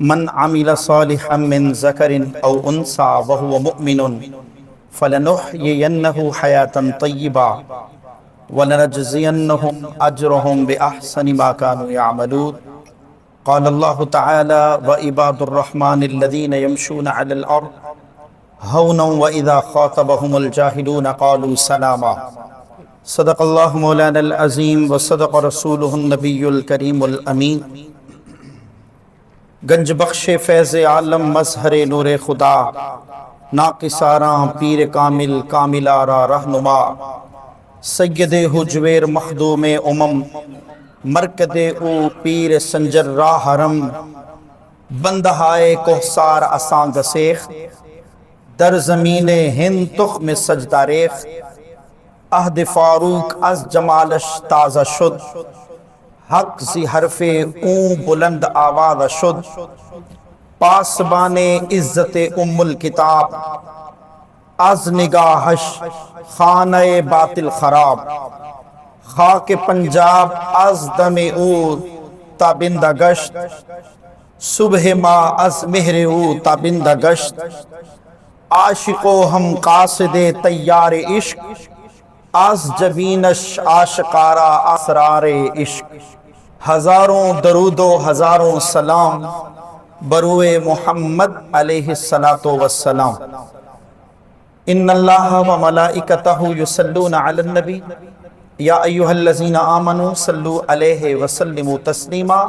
من عمل صالحا من ذکر او انثى وهو مؤمن فلنحيينه حياة طيبة ولنجزينهم اجرهم باحسن ما كانوا يعملون. قال الله تعالى وعباد الرحمن الذين يمشون على الارض هونا واذا خاطبهم الجاهلون قالوا سلاما. صدق اللہ مولانا العظیم وصدق رسولہ النبی الکریم الامین. گنج بخش فیض عالم مظہر نور خدا، ناقصاراں پیر کامل کامل آرا رہنما، سید حجویر مخدوم امم، مرکد او پیر سنجر راہ حرم، بندہائے کوہسار اساں گسیخ، در زمین ہند تخ میں سجدہ ریخ، عہد فاروق از جمالش تازہ شد، حق زی حرف اون بلند آواز شد، پاسبان عزت ام الکتاب، از نگاہش خانہ باطل خراب، خاک پنجاب از دم او تابندہ گشت، صبح ما از مہر او تابندہ گشت، عاشق و ہم قاصد تیار عشق، از جبینش عاشقارا اسرار عشق. ہزاروں درود و ہزاروں سلام بروئے محمد علیہ السلام. ان اللہ و ملائکتہ یصلون علی النبی یا ایہا الذین آمنوا صلوا علیہ وسلموا تسلیما.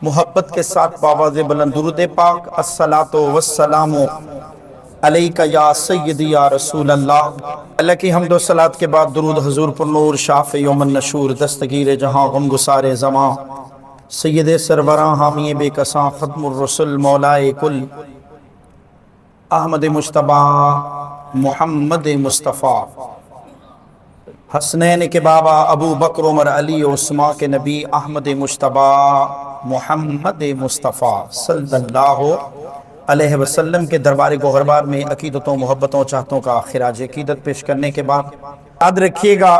محبت کے ساتھ باواز بلند درود پاک. الصلاۃ والسلام علیکہ یا سیدی یا رسول اللہ. اللہ کی حمد و صلات کے بعد درود حضور پر نور شاف یوم النشور، دستگیر جہاں غم گسار زماں، سید سربراں حامی بے کساں، ختم الرسل مولائے کل، احمد مجتبیٰ محمد مصطفیٰ، حسنین کے بابا ابو بکر عمر علی عثمان کے نبی احمد مجتبیٰ محمد مصطفیٰ صلی اللہ علیہ وسلم کے دربار گوہربار میں عقیدتوں محبتوں چاہتوں کا خراج عقیدت پیش کرنے کے بعد یاد رکھیے گا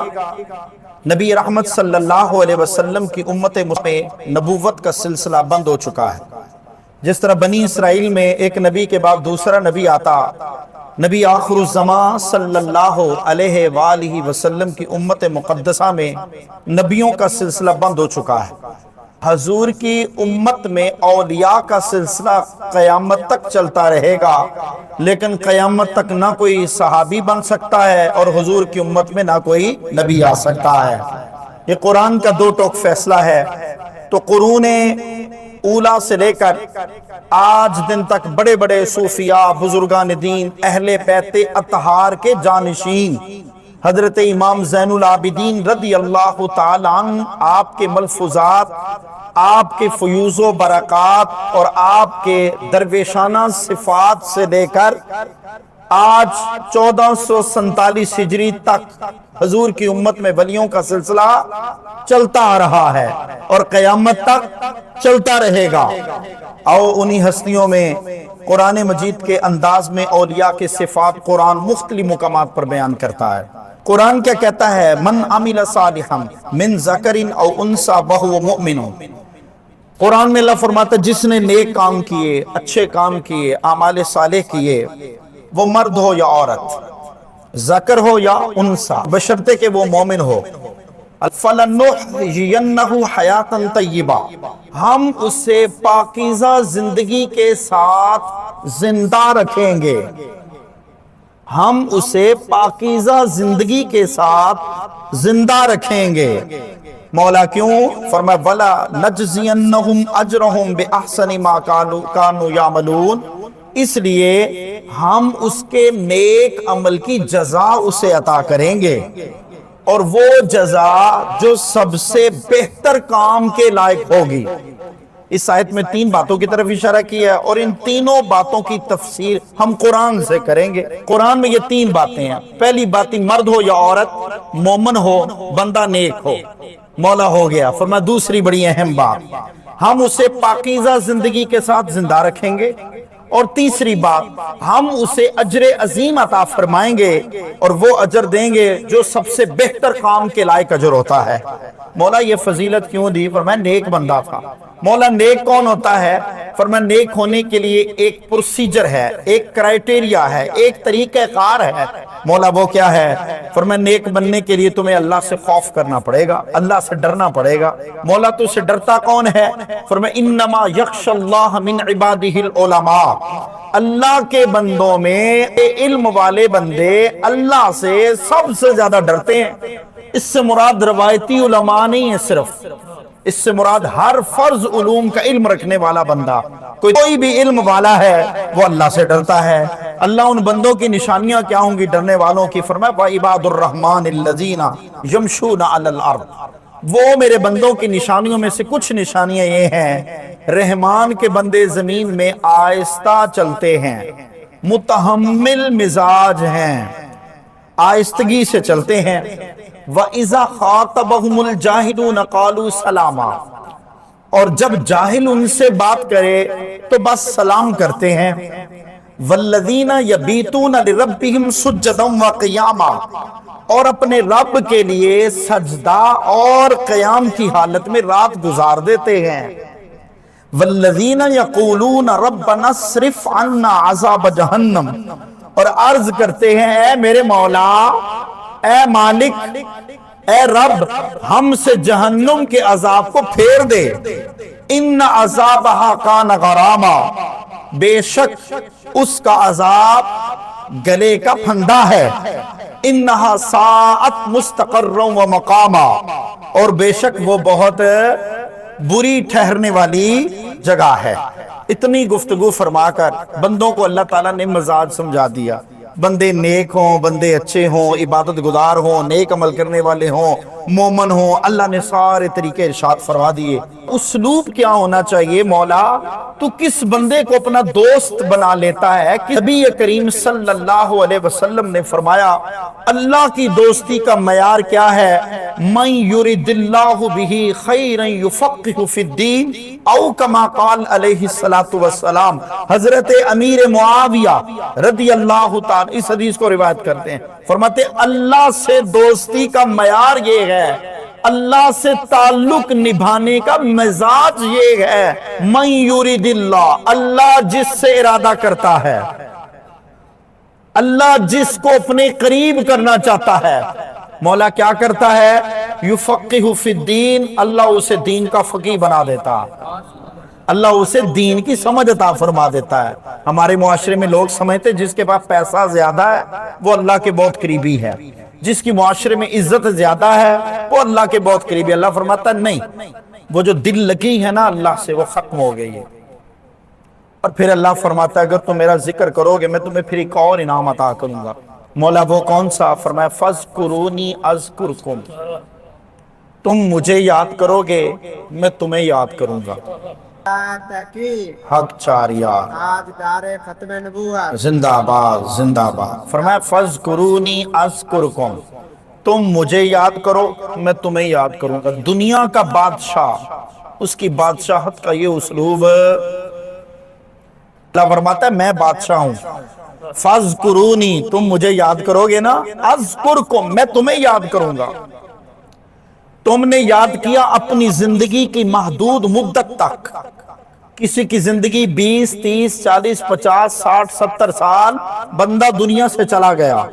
نبی رحمت صلی اللہ علیہ وسلم کی امت میں نبوت کا سلسلہ بند ہو چکا ہے. جس طرح بنی اسرائیل میں ایک نبی کے بعد دوسرا نبی آتا، نبی آخر الزمان صلی اللہ علیہ وآلہ وسلم کی امت مقدسہ میں نبیوں کا سلسلہ بند ہو چکا ہے. حضور کی امت میں اولیاء کا سلسلہ قیامت تک چلتا رہے گا، لیکن قیامت تک نہ کوئی صحابی بن سکتا ہے اور حضور کی امت میں نہ کوئی نبی آ سکتا ہے. یہ قرآن کا دو ٹوک فیصلہ ہے. تو قرون اولا سے لے کر آج دن تک بڑے بڑے صوفیاء، بزرگان دین، اہل بیت اطہار کے جانشین حضرت امام زین العابدین رضی اللہ تعالیٰ عنہ، آپ کے ملفوظات، آپ کے فیوز و برکات اور آپ کے درویشانہ صفات سے لے کر آج 1447 ہجری تک حضور کی امت میں ولیوں کا سلسلہ چلتا آ رہا ہے اور قیامت تک چلتا رہے گا. آؤ انہی ہستیوں میں قرآن مجید کے انداز میں اولیاء کے صفات قرآن مختلف مقامات پر بیان کرتا ہے. قرآن کیا کہتا ہے؟ من عمل صالحا من ذکر او انثی وہو مؤمن. قرآن میں اللہ فرماتا ہے جس نے نیک کام کیے، اچھے کام کیے، اعمال صالح کیے، وہ مرد ہو یا عورت، ذکر ہو یا انثی، بشرطے کہ وہ مومن ہو، فَلَنُحْيِيَنَّهُ حَيَاةً طَيِّبَةً، ہم اسے پاکیزہ زندگی کے ساتھ زندہ رکھیں گے. ہم اسے پاکیزہ زندگی کے ساتھ زندہ رکھیں گے. مولا کیوں؟ فرمایا وَلَا نَجْزِيَنَّهُمْ أَجْرَهُمْ بِأَحْسَنِ مَا كَانُوا يَعْمَلُونَ، اس لیے ہم اس کے نیک عمل کی جزا اسے عطا کریں گے، اور وہ جزا جو سب سے بہتر کام کے لائق ہوگی. اس آیت میں 3 باتوں کی طرف اشارہ کیا ہے اور ان تینوں باتوں کی تفسیر ہم قرآن سے کریں گے. قرآن میں یہ 3 باتیں ہیں. پہلی بات، مرد ہو یا عورت، مومن ہو، بندہ نیک ہو، مولا ہو گیا. فرمایا دوسری بڑی اہم بات، ہم اسے پاکیزہ زندگی کے ساتھ زندہ رکھیں گے، اور تیسری بات ہم اسے اجر عظیم عطا فرمائیں گے اور وہ اجر دیں گے جو سب سے بہتر کام کے لائق اجر ہوتا ہے۔ مولا یہ فضیلت کیوں دی؟ فرمایا نیک بندہ تھا۔ مولا نیک کون ہوتا ہے؟ فرمایا نیک ہونے کے لیے ایک پروسیجر ہے، ایک کرائٹیریا ہے، ایک طریقہ کار ہے۔ مولا وہ کیا ہے؟ فرمایا نیک بننے کے لیے تمہیں اللہ سے خوف کرنا پڑے گا، اللہ سے ڈرنا پڑے گا۔ مولا تو سے ڈرتا کون ہے؟ فرمایا انما یخشی اللہ من عبادہ العلماء، اللہ کے بندوں میں علم والے بندے اللہ سے سب سے زیادہ ڈرتے ہیں۔ اس سے مراد روایتی علماء نہیں ہے، صرف اس سے مراد ہر فرض علوم کا علم رکھنے والا بندہ، کوئی بھی علم والا ہے وہ اللہ سے ڈرتا ہے۔ اللہ ان بندوں کی نشانیاں کیا ہوں گی ڈرنے والوں کی؟ فرمایا وَعِبَادُ الرَّحْمَنِ الَّذِينَ يَمْشُونَ عَلَى الْأَرْضِ، وہ میرے بندوں کی نشانیوں میں سے کچھ نشانیاں یہ ہیں، رحمان کے بندے زمین میں آہستہ چلتے ہیں، متحمل مزاج ہیں، آہستگی سے چلتے ہیں۔ وَإِذَا خَاطَبَهُمُ الْجَاهِلُونَ قَالُوا سَلَامًا، اور جب جاہل ان سے بات کرے تو بس سلام کرتے ہیں۔ وَالَّذِينَ يَبِيتُونَ لِرَبِّهِمْ سُجَّدًا وَقِيَامًا، اور اپنے رب کے لیے سجدہ اور قیام کی حالت میں رات گزار دیتے ہیں۔ وَالَّذِينَ يَقُولُونَ رَبَّنَا اصْرِفْ عَنَّا عَذَابَ جَهَنَّمَ، اور عرض کرتے ہیں اے میرے مولا، اے مالک، اے رب، ہم سے جہنم کے عذاب کو پھیر دے۔ ان عذابہا کان غراما، بے شک اس کا عذاب گلے کا پھندا ہے۔ انہا ساعت مستقرا و مقاما، اور بے شک وہ بہت بری ٹھہرنے والی جگہ ہے۔ اتنی گفتگو فرما کر بندوں کو اللہ تعالیٰ نے مزاج سمجھا دیا۔ بندے نیک ہوں، بندے اچھے ہوں، عبادت گزار ہوں، نیک عمل کرنے والے ہوں، مومن ہوں، اللہ نے سارے طریقے ارشاد فرما دیے۔ اسلوب کیا ہونا چاہیے؟ مولا تو کس بندے کو اپنا دوست بنا لیتا ہے؟ کہ نبی کریم صلی اللہ علیہ وسلم نے فرمایا اللہ کی دوستی کا معیار کیا ہے؟ من یرد اللہ بہ خیرا یفقہ فی الدین، او کما قال علیہ السلام۔ حضرت امیر معاویہ رضی اللہ تعالی اس حدیث کو روایت کرتے ہیں، فرماتے اللہ سے دوستی کا معیار یہ ہے، اللہ سے تعلق نبھانے کا مزاج یہ ہے، من یرید اللہ، اللہ جس سے ارادہ کرتا ہے، اللہ جس کو اپنے قریب کرنا چاہتا ہے، مولا کیا کرتا ہے؟ یفقہ فی الدین، اللہ اسے دین کا فقیہ بنا دیتا، اللہ اسے دین کی سمجھ عطا فرما دیتا ہے۔ ہمارے معاشرے میں لوگ سمجھتے جس کے پاس پیسہ زیادہ ہے وہ اللہ کے بہت قریبی ہے، جس کی معاشرے میں عزت زیادہ ہے وہ اللہ کے بہت قریبی۔ اللہ فرماتا ہے نہیں، وہ جو دل لگی ہے نا اللہ سے وہ ختم ہو گئی ہے۔ اور پھر اللہ فرماتا ہے اگر تم میرا ذکر کرو گے میں تمہیں پھر ایک اور انعام عطا کروں گا۔ مولا وہ کون سا؟ فرمایا فَاذْكُرُونِي أَذْكُرْكُمْ، تم مجھے یاد کرو گے میں تمہیں یاد کروں گا۔ حق چاریا ختم نبوت زندہ باد زندہ باد۔ فرمایا فَاذْكُرُونِي أَذْكُرْكُمْ، تم مجھے یاد کرو میں تمہیں یاد کروں گا۔ دنیا کا بادشاہ، اس کی بادشاہت کا یہ اسلوب، اللہ فرماتا ہے میں بادشاہ ہوں، فَاذْكُرُونِي، تم مجھے یاد کرو گے نا، أَذْكُرْكُمْ، میں تمہیں یاد کروں گا۔ تم نے یاد کیا اپنی زندگی کی محدود مدت تک، کسی کی زندگی 20 30 40 50 60 70 سال بندہ دنیا سے چلا گیا،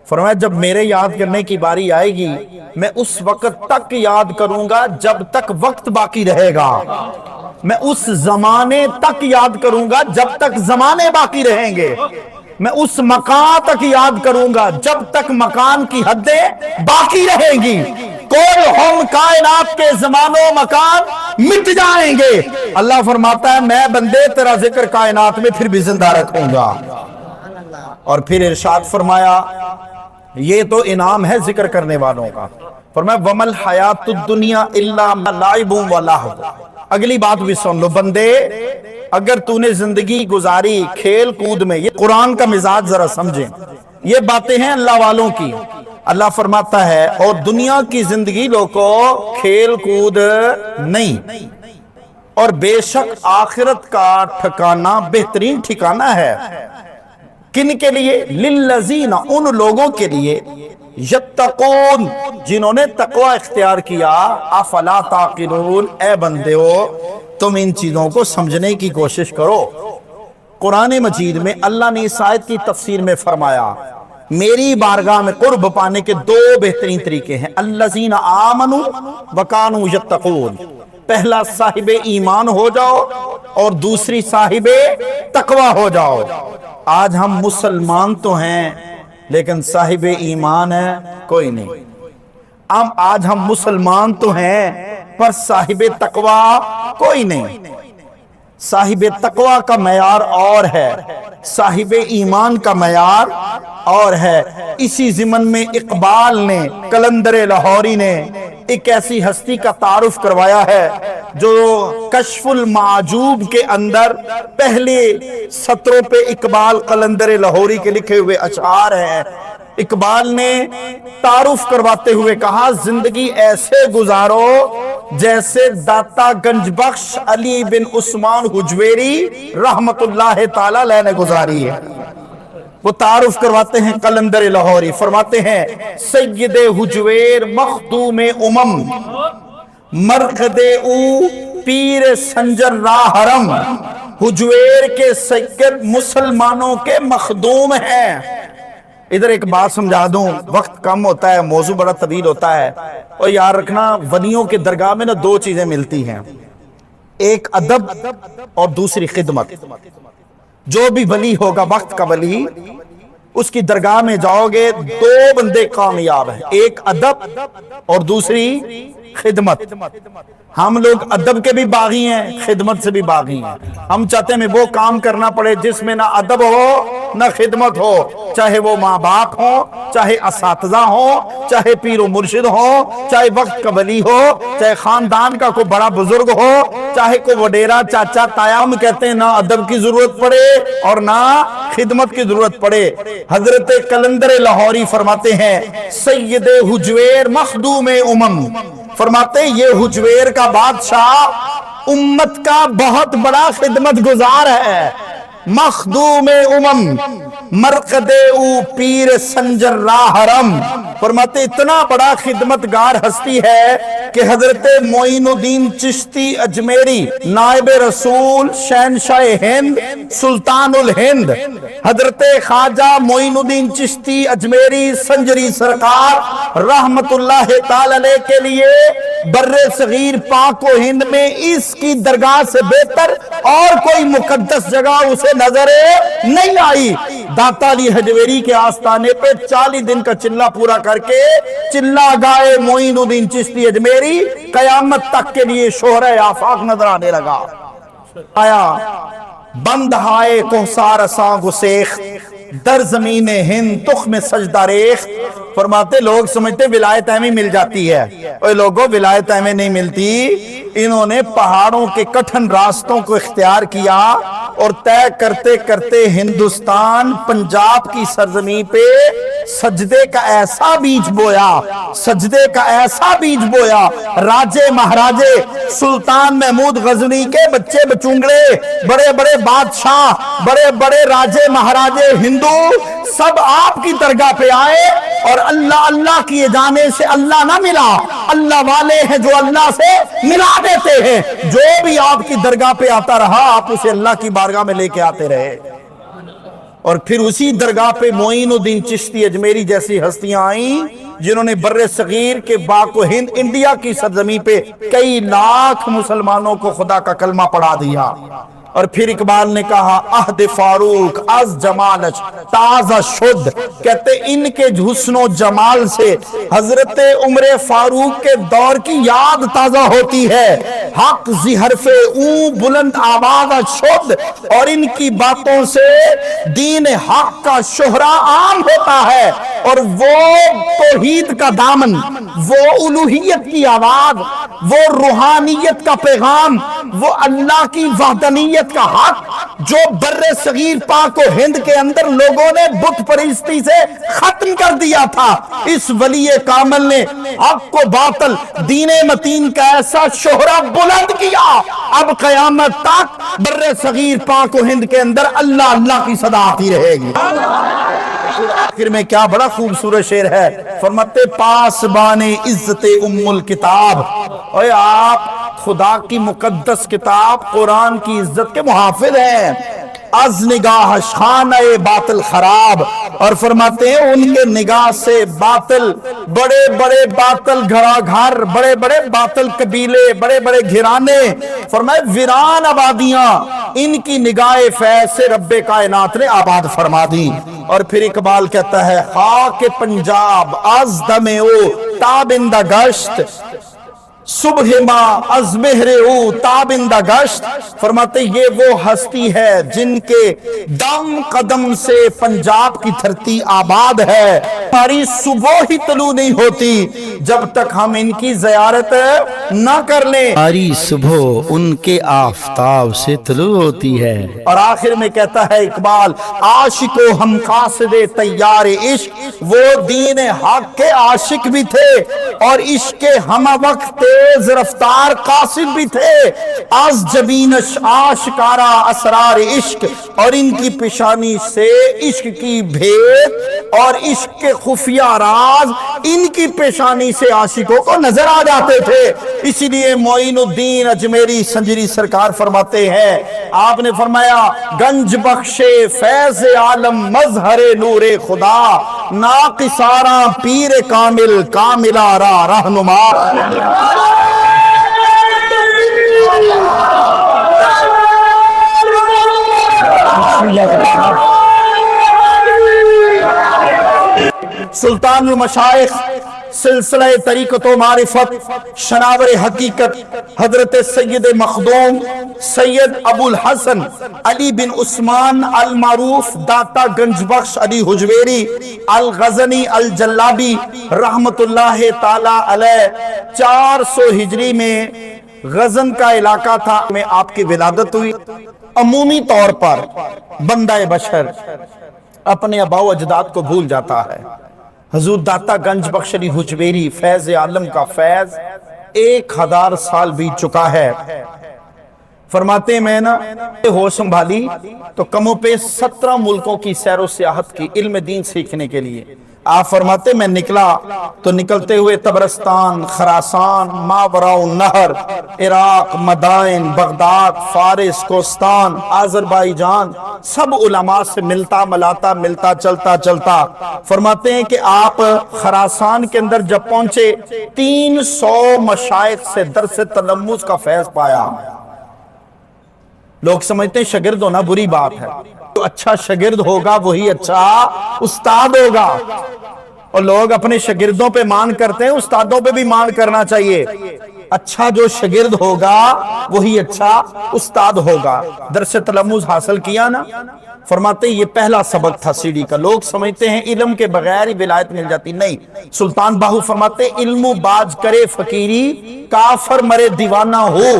فرمایا جب میرے یاد کرنے کی باری آئے گی میں اس وقت تک یاد کروں گا جب تک وقت باقی رہے گا، میں اس زمانے تک یاد کروں گا جب تک زمانے باقی رہیں گے، میں اس مکان تک یاد کروں گا جب تک مکان کی حدیں باقی رہیں گی۔ کل ہم کائنات کے زمان و مکان مٹ جائیں گے، اللہ فرماتا ہے میں بندے تیرا ذکر کائنات میں پھر بھی زندہ رکھوں گا۔ اور پھر ارشاد فرمایا یہ تو انعام ہے ذکر کرنے والوں کا، فرمایا وَمَا الْحَيَاةُ الدُّنْيَا إِلَّا لَعِبٌ وَلَهْوٌ۔ اگلی بات بھی سن لو، بندے اگر تو نے زندگی گزاری کھیل کود میں، یہ قرآن کا مزاج ذرا سمجھیں، یہ باتیں ہیں اللہ والوں کی۔ اللہ فرماتا ہے اور دنیا کی زندگی لوگوں کھیل کود نہیں، اور بے شک آخرت کا ٹھکانہ بہترین ٹھکانہ ہے۔ کن کے لیے؟ للذین، ان لوگوں کے لیے، یتقون، جنہوں نے تقوی اختیار کیا۔ افلا تعقلون، اے بندیو تم ان چیزوں کو سمجھنے کی کوشش کرو۔ قرآن مجید میں اللہ نے اس آیت کی تفسیر میں فرمایا میری بارگاہ میں قرب پانے کے دو بہترین طریقے ہیں، الذین آمنوا وکانوا یتقون۔ پہلا صاحب ایمان ہو جاؤ اور دوسری صاحب تقوی ہو جاؤ۔ آج ہم مسلمان تو ہیں لیکن صاحب ایمان ہے کوئی نہیں۔ آج ہم مسلمان تو ہیں پر صاحب تقوی کوئی نہیں۔ صاحب تقوی کا معیار اور ہے، صاحب ایمان کا معیار اور ہے۔ اسی ضمن میں اقبال نے، قلندر لاہوری نے ایک ایسی ہستی کا تعارف کروایا ہے جو کشف المعجوب کے اندر پہلے سطروں پہ اقبال قلندر لاہوری کے لکھے ہوئے اشعار ہیں۔ اقبال نے تعارف کرواتے ہوئے کہا زندگی ایسے گزارو جیسے داتا گنج بخش علی بن عثمان حجویری رحمت اللہ تعالی علیہ نے گزاری ہے۔ وہ تعارف کرواتے ہیں قلندر لاہوری، فرماتے ہیں سید حجویر مخدوم امم، مرقد او پیر سنجر راہ حرم۔ حجویر کے سید مسلمانوں کے مخدوم ہیں۔ ادھر ایک بات سمجھا دوں، وقت کم ہوتا ہے، موضوع بڑا طویل ہوتا ہے، اور یاد رکھنا ولیوں کے درگاہ میں دو چیزیں ملتی ہیں، ایک ادب اور دوسری خدمت۔ جو بھی ولی ہوگا، وقت کا ولی، اس کی درگاہ میں جاؤ گے دو بندے کامیاب ہیں، ایک ادب اور دوسری خدمت۔ ہم لوگ ادب کے بھی باغی ہیں، خدمت سے بھی باغی ہیں۔ ہم چاہتے ہیں وہ کام کرنا پڑے جس میں نہ ادب ہو نہ خدمت ہو، چاہے وہ ماں باپ ہو، چاہے اساتذہ ہو، چاہے پیر و مرشد ہو، چاہے وقت کا ولی ہو، چاہے خاندان کا کوئی بڑا بزرگ ہو، چاہے کوئی وڈیرا چاچا تایا۔ ہم کہتے ہیں نہ ادب کی ضرورت پڑے اور نہ خدمت کی ضرورت پڑے۔ حضرت قلندر لاہوری فرماتے ہیں سید حجویر مخدوم امم، فرماتے ہیں یہ حجویر کا بادشاہ امت کا بہت بڑا خدمت گزار ہے۔ مخدوم امم، مرقد او پیر سنجر راہ حرم، فرماتے اتنا بڑا خدمتگار ہستی ہے کہ حضرت معین الدین چشتی اجمیری نائب رسول شہنشاہ ہند سلطان الہند حضرت خواجہ معین الدین چشتی اجمیری سنجری سرکار رحمت اللہ تعالی علیہ کے لیے بر صغیر پاک و ہند میں اس کی درگاہ سے بہتر اور کوئی مقدس جگہ اسے نظر نہیں آئی۔ داتا علی حجویری کے آستانے پہ 40 دن کا چلہ پورا کر کے چلہ گائے معین الدین چشتی اجمیری قیامت تک کے لیے شہرہ آفاق نظر آنے لگا۔ آیا بند ہائے کوہسار اساں گسیخ، در زمین ہند تخم سجدہ ریخ۔ فرماتے لوگ سمجھتے ولایت ایویں مل جاتی ہے، اوے لوگوں ولایت ایویں نہیں ملتی۔ انہوں نے پہاڑوں کے کٹھن راستوں کو اختیار کیا اور طے کرتے کرتے ہندوستان پنجاب کی سرزمین پہ سجدے کا ایسا بیج بویا، سجدے کا ایسا بیج بویا، راجے مہاراجے سلطان محمود غزنی کے بچے بچونگڑے، بڑے بڑے بادشاہ، بڑے بڑے راجے مہاراجے ہندو سب آپ کی درگاہ پہ آئے، اور اللہ اللہ کیے جانے سے اللہ نہ ملا، اللہ والے ہیں جو اللہ سے ملا دیتے ہیں۔ جو بھی آپ کی درگاہ پہ آتا رہا آپ اسے اللہ کی بارگاہ میں لے کے آتے رہے، اور پھر اسی درگاہ پہ معین الدین چشتی اجمیری جیسی ہستیاں آئیں جنہوں نے بر صغیر کے باک و ہند انڈیا کی سرزمین پہ کئی لاکھ مسلمانوں کو خدا کا کلمہ پڑھا دیا۔ اور پھر اقبال نے کہا عہد فاروق از جمالش تازہ شد، کہتے ان کے حسن و جمال سے حضرت عمر فاروق کے دور کی یاد تازہ ہوتی ہے۔ حق زی حرف اون بلند آواز شد، اور ان کی باتوں سے دین حق کا شہرہ عام ہوتا ہے، اور وہ توحید کا دامن وہ الوہیت کی آواز، وہ روحانیت کا پیغام، وہ اللہ کی وحدانیت کا حق جو بر صغیر پاک و ہند کے اندر لوگوں نے بت پرستی سے ختم کر دیا تھا، اس ولی کامل نے حق کو باطل، دین متین کا ایسا شہرہ بلند کیا، اب قیامت تک بر صغیر پاک و ہند کے اندر اللہ اللہ کی صدا آتی رہے گی۔ آخر میں کیا بڑا خوبصورت شعر ہے، فرماتے پاسبان عزت ام الکتاب، اوے آپ خدا کی مقدس کتاب قرآن کی عزت کے محافظ ہیں، از نگاہ خانہ باطل خراب، اور فرماتے ہیں ان کے نگاہ سے باطل، بڑے بڑے باطل گھرا گھر، بڑے بڑے باطل قبیلے، بڑے بڑے گھرانے، فرمائے ویران آبادیاں ان کی نگاہ فیض سے رب کائنات نے آباد فرما دی۔ اور پھر اقبال کہتا ہے خاک پنجاب از دم او تابندہ گشت، صبح ماں از مہر او تابندہ گشت، فرماتے یہ وہ ہستی ہے جن کے دم قدم سے پنجاب کی دھرتی آباد ہے، ہماری صبح ہی طلوع نہیں ہوتی جب تک ہم ان کی زیارت نہ کر لیں، ہماری صبح ان کے آفتاب سے طلوع ہوتی ہے۔ اور آخر میں کہتا ہے اقبال عاشق و ہم قاصد تیار عشق، وہ دین حق کے عاشق بھی تھے اور عشق کے ہم وقت تیز رفتار قاصد بھی تھے، از جبینش آشکارا اسرار عشق، اور ان کی پیشانی سے عشق کی بھید اور عشق کے خفیہ راز ان کی پیشانی سے عاشقوں کو نظر آ جاتے تھے۔ اسی لیے معین الدین اجمیری سنجری سرکار فرماتے ہیں، آپ نے فرمایا گنج بخش فیض عالم مظہر نور خدا، ناقصاراں پیر کامل کاملہ را رہنما۔ سلطان المشائخ سلسلہ طریقت و معرفت شناور حقیقت حضرت سید مخدوم سید ابو الحسن علی بن عثمان المعروف داتا گنج بخش علی حجویری الغزنی الجلابی رحمت اللہ تعالی علیہ 400 ہجری میں غزن کا علاقہ تھا میں آپ کی ولادت ہوئی۔ عمومی طور پر بندہ بشر اپنے آباء و اجداد کو بھول جاتا ہے، حضور داتا گنج بخش علی حجویری فیض عالم کا فیض 1000 سال بیت چکا ہے۔ فرماتے ہیں میں نا ہوش سنبھالی تو کم و بیش 17 ملکوں کی سیر و سیاحت کی علم دین سیکھنے کے لیے۔ آپ فرماتے میں نکلا تو نکلتے ہوئے طبرستان، خراسان، ماوراء النہر، عراق، مدائن، بغداد، فارس، کوستان، آذربائیجان، سب علماء سے ملتا ملاتا ملتا چلتا فرماتے ہیں کہ آپ خراسان کے اندر جب پہنچے 300 مشائخ سے درس تلمذ کا فیض پایا۔ لوگ سمجھتے ہیں شاگرد ہونا بری بات ہے، جو اچھا شاگرد ہوگا وہی اچھا استاد ہوگا، اور لوگ اپنے شاگردوں پہ مان کرتے ہیں، استادوں پہ بھی مان کرنا چاہیے۔ اچھا جو شاگرد ہوگا وہی اچھا استاد ہوگا۔ درس تلمذ حاصل کیا نا، فرماتے ہیں یہ پہلا سبق تھا سیڑھی کا۔ لوگ سمجھتے ہیں علم کے بغیر ہی ولایت مل جاتی، نہیں۔ سلطان باہو فرماتے ہیں علم باز کرے فقیری کافر مرے دیوانہ ہو،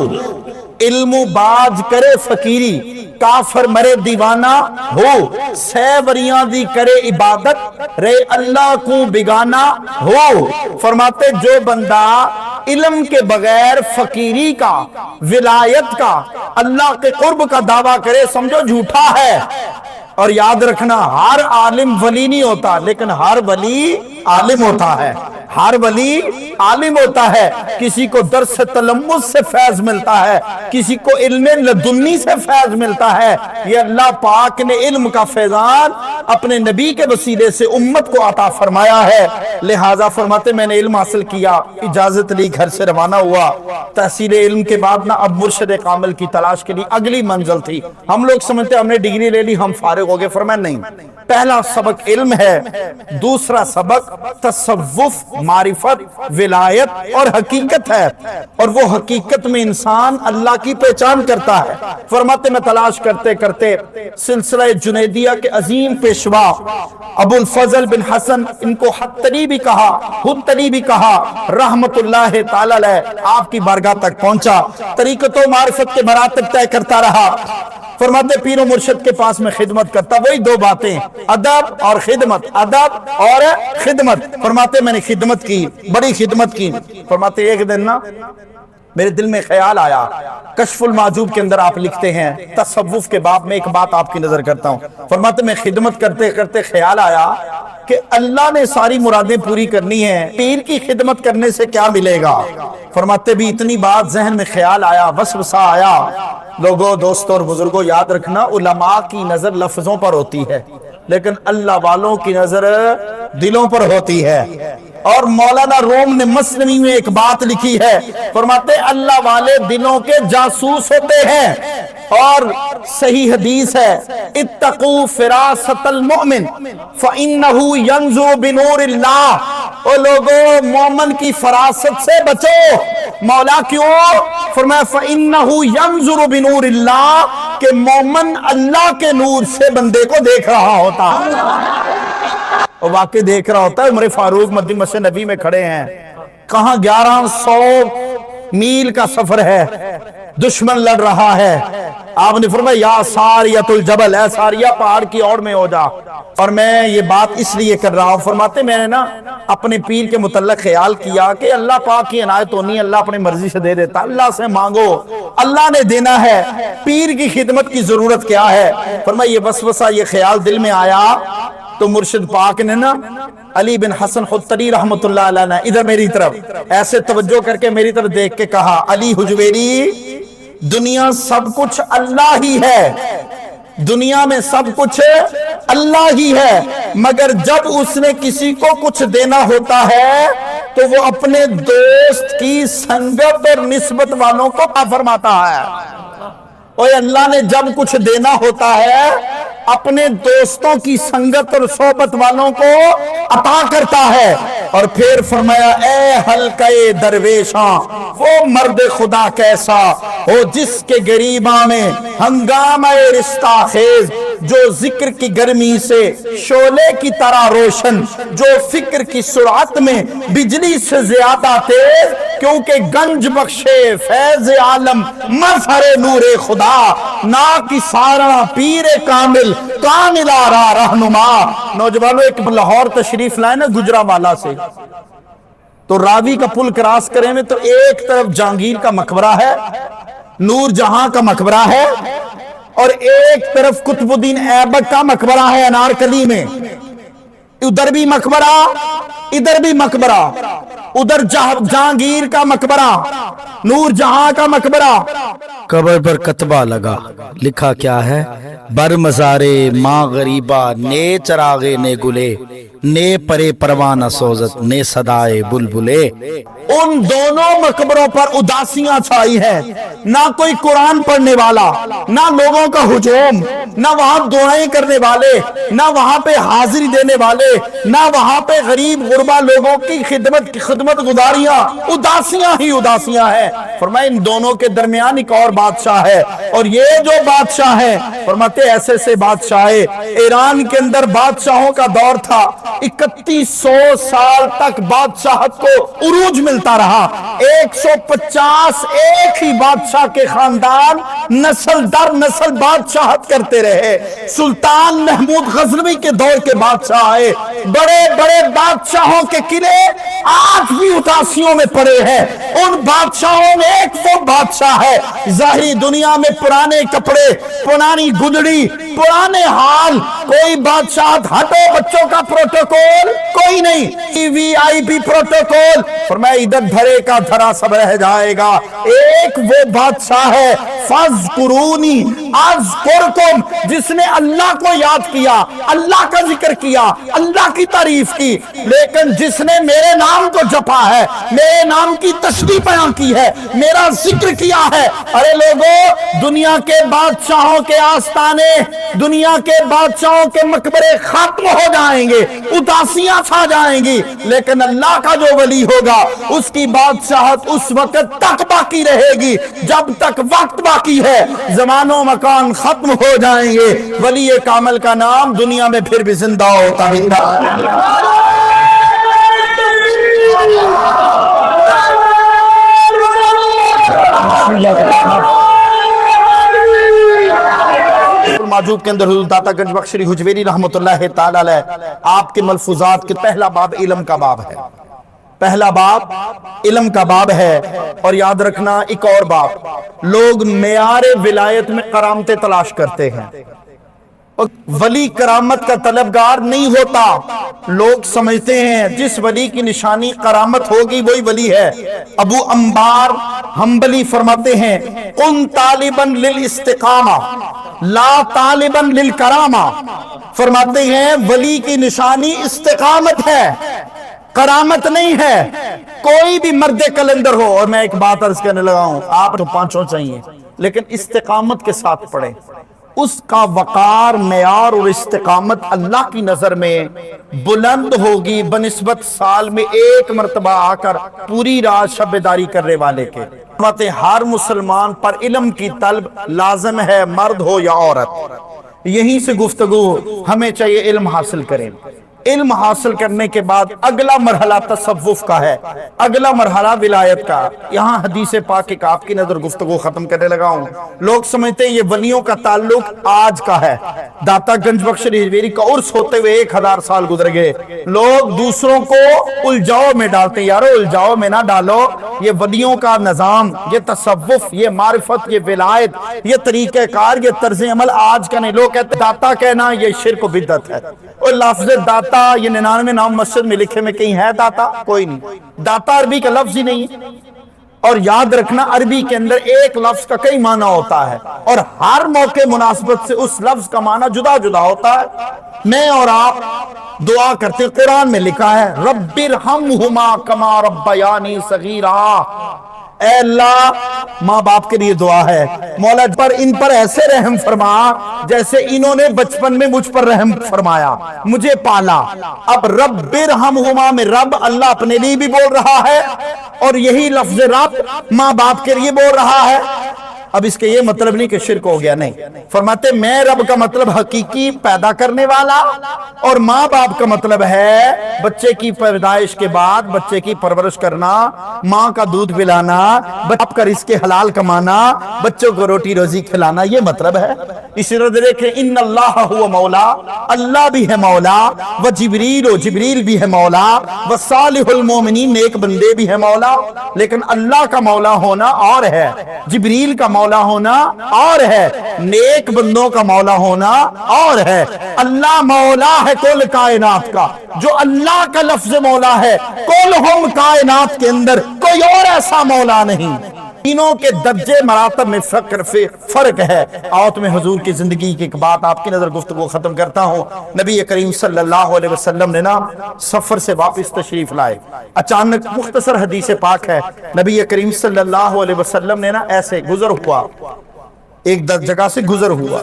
علم باز کرے فقیری کافر مرے دیوانہ ہو، سیوریاں دی کرے عبادت رے اللہ کو بگانا ہو۔ فرماتے جو بندہ علم کے بغیر فقیری کا، ولایت کا، اللہ کے قرب کا دعویٰ کرے سمجھو جھوٹا ہے۔ اور یاد رکھنا ہر عالم ولی نہیں ہوتا، لیکن ہر ولی عالم ہوتا ہے، ہر ولی عالم ہوتا ہے۔ کسی کو درس تلمذ سے فیض ملتا ہے، کسی کو علم لدنی سے فیض ملتا ہے۔ یہ اللہ پاک نے علم کا فیضان اپنے نبی کے وسیلے سے امت کو عطا فرمایا ہے۔ لہٰذا فرماتے میں نے علم حاصل کیا، اجازت لی، گھر سے روانہ ہوا۔ تحصیل علم کے بعد نا اب مرشد کامل کی تلاش کے لیے اگلی منزل تھی۔ ہم لوگ سمجھتے ہم نے ڈگری لے لی، ہم فارغ ہو گئے۔ فرمایا نہیں، پہلا سبق علم ہے، دوسرا سبق تصوف، معرفت، ولایت اور حقیقت ہے، اور وہ حقیقت میں انسان اللہ کی پہچان کرتا ہے۔ فرماتے میں تلاش کرتے کرتے سلسلہ جنیدیہ کے عظیم پیشوا ابو الفضل بن حسن، ان کو حتری بھی کہا رحمت اللہ تعالی علیہ، آپ کی بارگاہ تک پہنچا، طریقت و معرفت کے مراتب طے کرتا رہا۔ فرماتے پیر و مرشد کے پاس میں خدمت کرتا، وہی دو باتیں، ادب اور خدمت، ادب اور خدمت۔ فرماتے میں نے خدمت کی، بڑی خدمت کی۔ فرماتے ایک دن نا میرے دل میں خیال آیا، کشف المعجوب کے اندر آپ لکھتے ہیں تصوف کے باب میں ایک بات آپ کی نظر کرتا ہوں۔ فرماتے میں خدمت کرتے کرتے خیال آیا کہ اللہ نے ساری مرادیں پوری کرنی ہیں، پیر کی خدمت کرنے سے کیا ملے گا؟ فرماتے بھی اتنی بات ذہن میں خیال آیا، وسوسہ آیا۔ لوگوں، دوستوں اور بزرگوں، یاد رکھنا علماء کی نظر لفظوں پر ہوتی ہے، لیکن اللہ والوں کی نظر دلوں پر ہوتی ہے۔ اور مولانا روم نے مسلمی میں ایک بات لکھی ہے، فرماتے اللہ والے دلوں کے جاسوس ہوتے ہیں، اور صحیح حدیث ہے اتقوا فراست المؤمن فإنه ينظر بنور اللہ۔ او لوگوں، مومن کی فراست سے بچو۔ مولا کیوں؟ فرمایا فإنه ينظر بنور اللہ، کہ مومن اللہ کے نور سے بندے کو دیکھ رہا ہوتا ہے، اور واقعی دیکھ رہا ہوتا ہے۔ عمر فاروق مدی مسجد نبی میں کھڑے ہیں، کہاں 1100 میل کا سفر ہے، دشمن لڑ رہا ہے۔ آپ نے فرمایا یا ساریۃ الجبل، اے ساریہ پہاڑ کی اوڑ میں ہو جا۔ اور میں یہ بات اس لیے کر رہا ہوں، فرماتے میں نے نا اپنے پیر کے متعلق خیال کیا کہ اللہ پاک کی عنایت ہونی، اللہ اپنی مرضی سے دے دیتا، اللہ سے مانگو، اللہ نے دینا ہے، پیر کی خدمت کی ضرورت کیا ہے؟ فرمایا یہ وسوسہ، یہ خیال دل میں آیا تو مرشد پاک نے نا علی بن حسن حتری رحمت اللہ علیہ نے ادھر میری طرف ایسے توجہ کر کے میری طرف دیکھ کے کہا، علی حجویری، دنیا سب کچھ اللہ ہی ہے، دنیا میں سب کچھ اللہ ہی ہے، مگر جب اس نے کسی کو کچھ دینا ہوتا ہے تو وہ اپنے دوست کی سنگت اور نسبت والوں کو عطا فرماتا ہے۔ اور اللہ نے جب کچھ دینا ہوتا ہے اپنے دوستوں کی سنگت اور صحبت والوں کو عطا کرتا ہے۔ اور پھر فرمایا اے حلقہ درویشاں، وہ مرد خدا کیسا ہو جس کے گریباں میں ہنگامہ رشتہ خیز، جو ذکر کی گرمی سے شعلے کی طرح روشن، جو فکر کی سرعت میں بجلی سے زیادہ تیز، کیونکہ گنج بخشے فیض عالم مظہر نور خدا، نا کی سارا پیر کامل کامل آرا رہنما۔ نوجوانوں، ایک لاہور تشریف لائے نا گجرانوالہ سے، تو راوی کا پل کراس کریں میں تو ایک طرف جہانگیر کا مقبرہ ہے، نور جہاں کا مقبرہ ہے، اور ایک طرف قطب الدین ایبک کا مقبرہ ہے انارکلی میں۔ ادھر بھی مقبرہ، ادھر بھی مقبرہ، ادھر جہانگیر کا مقبرہ، نور جہاں کا مقبرہ۔ قبر پر کتبہ لگا، لکھا کیا ہے؟ بر مزارے ماں غریبہ، نے چراغے نے گلے، نے پرے پروانہ سوزت، نے صدائے بلبلے۔ ان دونوں مقبروں پر اداسیاں چھائی ہیں، نہ کوئی قرآن پڑھنے والا، نہ لوگوں کا ہجوم، نہ وہاں دعائیں کرنے والے، نہ وہاں پہ حاضری دینے والے، نہ وہاں پہ غریب غربا لوگوں کی خدمت گزاریاں، اداسیاں ہی اداسیاں ہیں۔ فرمائے ان دونوں کے درمیان ایک اور بادشاہ ہے، اور یہ جو بادشاہ ہے فرماتے ایسے سے بادشاہ ہے۔ ایران کے اندر بادشاہوں کا دور تھا، 3100 سال تک بادشاہت کو عروج ملتا رہا، 150 ایک ہی بادشاہ کے خاندان نسل در نسل بادشاہت کرتے رہے۔ سلطان محمود غزنوی کے دور کے بادشاہ آئے، بڑے بڑے بادشاہوں کے قلعے آج بھی اداسیوں میں پڑے ہیں۔ ان بادشاہوں میں ایک وہ بادشاہ ہے، ظاہری دنیا میں پرانے کپڑے، پرانی گدڑی، پرانے حال، کوئی بادشاہت ہٹو بچوں کا پروٹوکول کوئی نہیں، وی آئی پی پروٹوکول، فرمایا ادھر دھرے کا دھرا سب رہ جائے گا۔ ایک وہ بادشاہ ہے فَاذْكُرُونِي أَذْكُرْكُمْ، جس نے اللہ کو یاد کیا، اللہ کا ذکر کیا، اللہ کی تعریف کی، لیکن جس نے میرے نام کو جپا ہے، میرے نام کی تسبیح بیان کی ہے، میرا ذکر کیا ہے۔ ارے لوگوں، دنیا کے بادشاہوں کے آستانے دنیا کے بادشاہوں کے مقبرے ختم ہو جائیں گے، اداسیاں چھا جائیں گی، لیکن اللہ کا جو ولی ہوگا اس کی بادشاہت اس وقت تک باقی رہے گی جب تک وقت باقی ہے۔ زمان و مکان ختم ہو جائیں گے، ولی کامل کا نام دنیا میں پھر بھی زندہ ہوتا ہے۔ موجود کے اندر حضور داتا گنج بخش شری حجویری رحمت اللہ تعالی علیہ آپ کے ملفوظات کے پہلا باب علم کا باب ہے، پہلا باب علم کا باب ہے۔ اور یاد رکھنا ایک اور باب، لوگ معیار ولایت میں کرامتیں تلاش کرتے ہیں، ولی کرامت کا طلبگار نہیں ہوتا۔ لوگ سمجھتے ہیں جس ولی کی نشانی کرامت ہوگی وہی ولی ہے۔ ابو انبار حنبلی فرماتے ہیں کن طالبا للاستقامہ لا طالبا للکرامہ، فرماتے ہیں ولی کی نشانی استقامت ہے، کرامت نہیں ہے۔ کوئی بھی مرد کلندر ہو، اور میں ایک بات عرض کرنے لگا ہوں، آپ تو پانچوں چاہیے لیکن استقامت کے ساتھ پڑھیں، اس کا وقار معیار اور استقامت اللہ کی نظر میں بلند ہوگی بنسبت سال میں ایک مرتبہ آ کر پوری رات شب بیداری کرنے والے کے۔ ہر مسلمان پر علم کی طلب لازم ہے، مرد ہو یا عورت۔ یہیں سے گفتگو ہمیں چاہیے علم حاصل کریں۔ علم حاصل کرنے کے بعد اگلا مرحلہ تصوف کا ہے، اگلا مرحلہ ولایت کا۔ یہاں حدیث پاک ایک آپ کی نظر گفتگو ختم کرنے لگا ہوں۔ لوگ سمجھتے ہیں یہ ولیوں کا تعلق آج کا ہے، داتا گنج بخش شری حجویری کا عرس ہوتے ہوئے 1000 سال گزر گئے۔ لوگ دوسروں کو الجھاؤ میں ڈالتے ہیں، یارو الجھاؤ میں نہ ڈالو، یہ ولیوں کا نظام، یہ تصوف، یہ معرفت، یہ ولایت، یہ طریقہ کار، یہ طرز عمل آج کا نہیں۔ لوگ کہتے ہیں داتا کہنا یہ شرک و بدعت ہے، اور لفظ داتا یہ 99 نام مسجد میں لکھے میں کہیں ہے داتا؟ کوئی نہیں۔ داتا عربی کا لفظ ہی نہیں ہے، اور یاد رکھنا عربی کے اندر ایک لفظ کا کئی معنی ہوتا ہے، اور ہر موقع مناسبت سے اس لفظ کا معنی جدا جدا ہوتا ہے۔ میں اور آپ دعا کرتے ہیں، قرآن میں لکھا ہے رب ارحمہما کما ربیانی صغیرا، اے اللہ ماں باپ کے لیے دعا ہے، مولا ان پر ایسے رحم فرما جیسے انہوں نے بچپن میں مجھ پر رحم فرمایا، مجھے پالا۔ اب رب ارحمہما میں رب اللہ اپنے لیے بھی بول رہا ہے، اور یہی لفظ رب ماں باپ کے لیے بول رہا ہے۔ اب اس کے یہ مطلب نہیں کہ شرک ہو گیا، نہیں۔ فرماتے میں رب کا مطلب حقیقی پیدا کرنے والا، اور ماں باپ کا مطلب ہے بچے کی پیدائش کے بعد بچے کی پرورش کرنا، ماں کا دودھ پلانا، باپ کا رزق حلال کمانا، بچوں کو روٹی روزی کھلانا، یہ مطلب ہے۔ اسی طرح دیکھیں ان اللہ ہوا مولا، اللہ بھی ہے مولا، و جبریل و جبریل بھی ہے مولا، و صالح المومنین نیک بندے بھی ہے مولا۔ لیکن اللہ کا مولا ہونا اور ہے، جبریل کا مولا ہونا اور ہے، نیک بندوں کا مولا ہونا اور ہے۔ اللہ مولا ہے کل کائنات کا، جو اللہ کا لفظ مولا ہے کل ہم کائنات کے اندر کوئی اور ایسا مولا نہیں۔ تینوں کے درجے مراتب میں فرق ہے۔ آؤ تمہیں حضور کی زندگی کی ایک بات آپ کی نظر گفتگو ختم کرتا ہوں۔ نبی کریم صلی اللہ علیہ وسلم نے نا سفر سے واپس تشریف لائے، اچانک مختصر حدیث پاک ہے، نبی کریم صلی اللہ علیہ وسلم نے نا ایسے گزر ہوا، ایک جگہ سے گزر ہوا،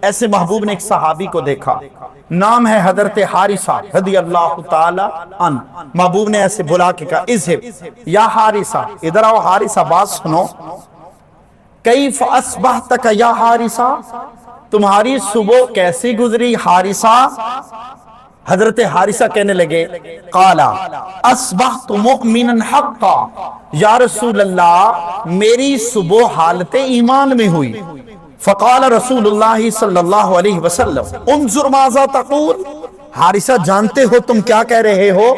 ایسے محبوب نے ایک صحابی کو دیکھا، نام ہے حضرت حارثہ رضی اللہ تعالی عنہ۔ محبوب نے ایسے بلا کے کہا اذهب یا حارثہ، ادھر آؤ حارثہ، بات سنو، کیف اصبحتک یا حارثہ، تمہاری صبح کیسی گزری حارثہ؟ حضرت حارثہ کہنے لگے قال اصبحت مؤمنا حقا، یا رسول اللہ میری صبح حالت ایمان میں ہوئی۔ فقال رسول اللہ صلی اللہ علیہ وسلم انظر ماذا تقول، حارثہ جانتے ہو تم کیا کہہ رہے ہو؟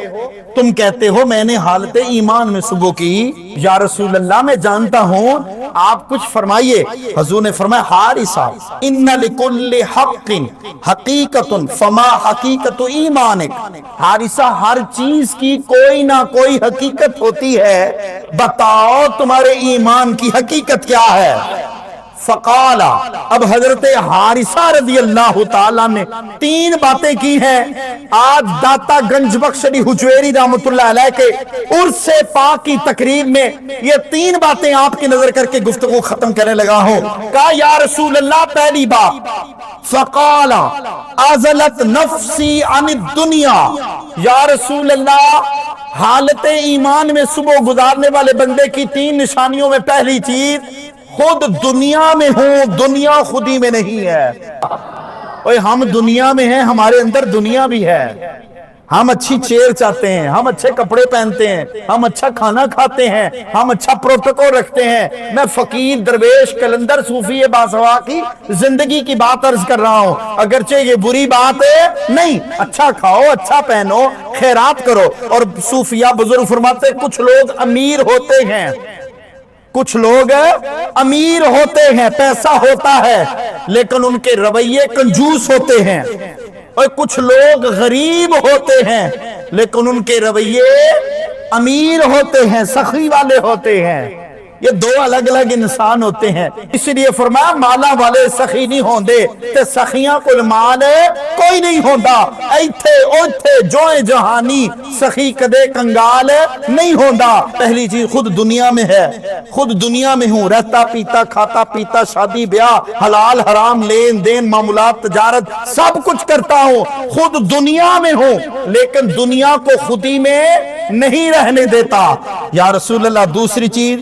تم کہتے ہو میں نے حالت ایمان میں صبح کی۔ یا رسول اللہ میں جانتا ہوں، آپ کچھ فرمائیے۔ حضور نے فرمایا حارثہ ان لکل حق حقیقت فما حقیقت ایمانک، حارثہ ہر چیز کی کوئی نہ کوئی حقیقت ہوتی ہے، بتاؤ تمہارے ایمان کی حقیقت کیا ہے؟ فقالا، اب حضرت حارثہ رضی اللہ تعالیٰ نے 3 باتیں کی ہیں۔ آج داتا گنج بخش علی حجویری رحمت اللہ علیہ کے عرس پاک کی تقریب میں یہ 3 باتیں آپ کی نظر کر کے گفتگو ختم کرنے لگا ہوں۔ کہا یا رسول اللہ، پہلی بات، فقالا ازلت نفسی عن الدنیا، یا رسول اللہ حالت ایمان میں صبح گزارنے والے بندے کی 3 نشانیوں میں پہلی چیز، خود دنیا میں ہوں، دنیا خودی میں نہیں ہے۔ اوہ ہم دنیا میں ہیں، ہمارے اندر دنیا بھی ہے۔ ہم اچھی چیئر چاہتے ہیں، ہم اچھے کپڑے پہنتے ہیں، ہم اچھا کھانا کھاتے ہیں، ہم اچھا پروٹوکول رکھتے ہیں۔ میں فقیر، درویش، کلندر، صوفی باسوا کی زندگی کی بات عرض کر رہا ہوں، اگرچہ یہ بری بات ہے نہیں۔ اچھا کھاؤ، اچھا پہنو، خیرات کرو۔ اور صوفیہ بزرگ فرماتے ہیں کچھ لوگ امیر ہوتے ہیں، کچھ لوگ امیر ہوتے ہیں، پیسہ ہوتا ہے، لیکن ان کے رویے کنجوس ہوتے ہیں۔ اور کچھ لوگ غریب ہوتے ہیں لیکن ان کے رویے امیر ہوتے ہیں، سخی والے ہوتے ہیں۔ یہ 2 الگ الگ انسان ہوتے ہیں۔ اس لیے فرمایا مالا والے سخی نہیں ہوندے تے سخیاں کل مال کوئی نہیں ہوندا۔ ایتھے اوتھے جوئے جہانی سخی کدے کنگال نہیں ہوندا۔ پہلی چیز خود دنیا میں ہے، خود دنیا میں ہوں، رہتا پیتا کھاتا پیتا شادی بیاہ حلال حرام لین دین معاملات تجارت سب کچھ کرتا ہوں، خود دنیا میں ہوں، لیکن دنیا کو خودی میں نہیں رہنے دیتا۔ یا رسول اللہ دوسری چیز،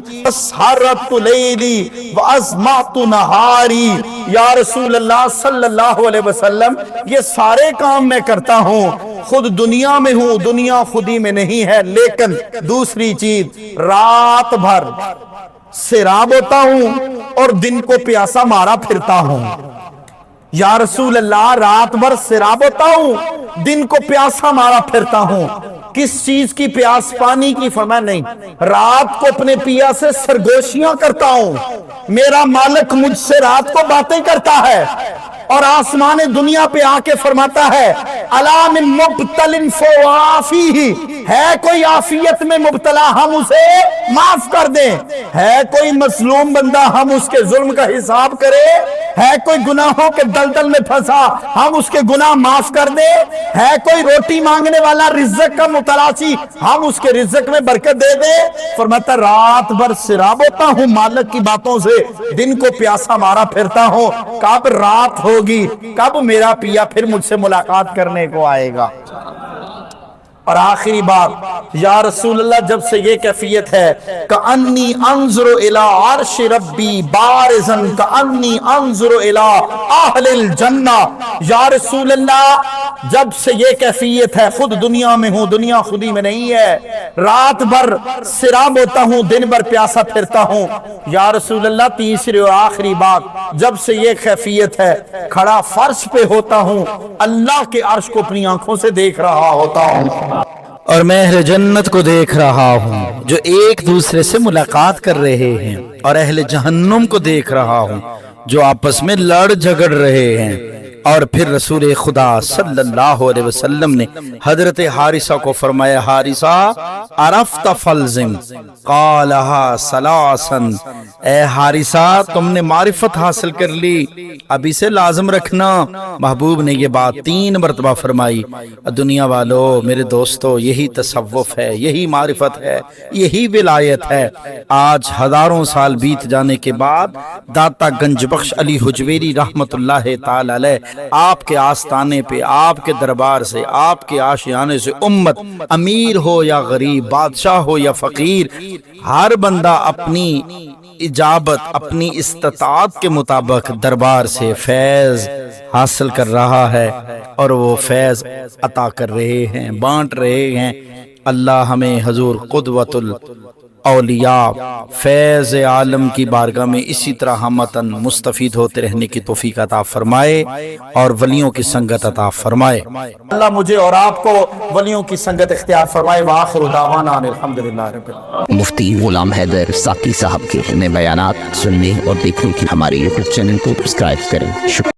سحرت لیلی وازمعت نہاری، یا رسول اللہ صلی اللہ علیہ وسلم یہ سارے کام میں کرتا ہوں، خود دنیا میں ہوں، دنیا خودی میں نہیں ہے، لیکن دوسری چیز رات بھر سیراب ہوتا ہوں اور دن کو پیاسا مارا پھرتا ہوں۔ یا رسول اللہ رات بھر سیراب ہوتا ہوں، دن کو پیاسا مارا پھرتا ہوں۔ کس چیز کی پیاس؟ پانی کی؟ فرمایا نہیں، رات کو اپنے پیا سے سرگوشیاں کرتا ہوں، میرا مالک مجھ سے رات کو باتیں کرتا ہے، اور آسمان دنیا پہ آ کے فرماتا ہے الا من مبتل فوافیہ، ہے کوئی آفیت میں مبتلا ہم اسے معاف کر دیں، ہے کوئی مظلوم بندہ ہم اس کے ظلم کا حساب کرے، ہے کوئی گناہوں کے دلدل میں پھنسا ہم اس کے گناہ معاف کر دیں، ہے کوئی روٹی مانگنے والا رزق کا متلاسی ہم اس کے رزق میں برکت دے دیں۔ فرماتا رات بھر سراب ہوتا ہوں مالک کی باتوں سے، دن کو پیاسا مارا پھرتا ہوں، کب رات ہوگی، کب میرا پیا پھر مجھ سے ملاقات کرنے کو آئے گا۔ اور آخری بات، یا رسول اللہ جب سے یہ کیفیت ہے کأنی انظر الی عرش ربی بارزا کأنی انظر الی اہل الجنہ، یا رسول اللہ جب سے یہ کیفیت ہے، خود دنیا میں ہوں، دنیا خودی میں نہیں ہے، رات بھر سراب ہوتا ہوں، دن بھر پیاسا پھرتا ہوں۔ یا رسول اللہ تیسری اور آخری بات، جب سے یہ کیفیت ہے کھڑا فرش پہ ہوتا ہوں، اللہ کے عرش کو اپنی آنکھوں سے دیکھ رہا ہوتا ہوں، اور میں اہل جنت کو دیکھ رہا ہوں جو ایک دوسرے سے ملاقات کر رہے ہیں، اور اہل جہنم کو دیکھ رہا ہوں جو آپس میں لڑ جھگڑ رہے ہیں۔ اور پھر رسول خدا صلی اللہ علیہ وسلم نے حضرت حارثہ کو فرمایا حارثہ عرفت فلزم قالہا ثلاثا، اے حارثہ تم نے معرفت حاصل کر لی، اب اسے لازم رکھنا۔ محبوب نے یہ بات 3 مرتبہ فرمائی۔ دنیا والو، میرے دوستو، یہی تصوف ہے، یہی معرفت ہے، یہی ولایت ہے۔ آج ہزاروں سال بیت جانے کے بعد داتا گنج بخش علی حجویری رحمت اللہ تعالی علیہ آپ کے آستانے پہ، آپ کے دربار سے، آپ کے آشیانے سے امت، امیر ہو یا غریب، بادشاہ ہو یا فقیر، ہر بندہ اپنی اجابت، اپنی استطاعت کے مطابق دربار سے فیض حاصل کر رہا ہے، اور وہ فیض عطا کر رہے ہیں، بانٹ رہے ہیں۔ اللہ ہمیں حضور قدوۃ اولیاء فیض عالم کی بارگاہ میں اسی طرح ہمتن مستفید ہوتے رہنے کی توفیق عطا فرمائے اور ولیوں کی سنگت عطا فرمائے۔ اللہ مجھے اور آپ کو ولیوں کی سنگت اختیار فرمائے۔ وآخر دعوانا الحمدللہ رب العالمین۔ مفتی غلام حیدر ساقی صاحب کے نئے بیانات سننے اور دیکھنے کی ہمارے یوٹیوب چینل کو سبسکرائب کریں۔ شکریہ۔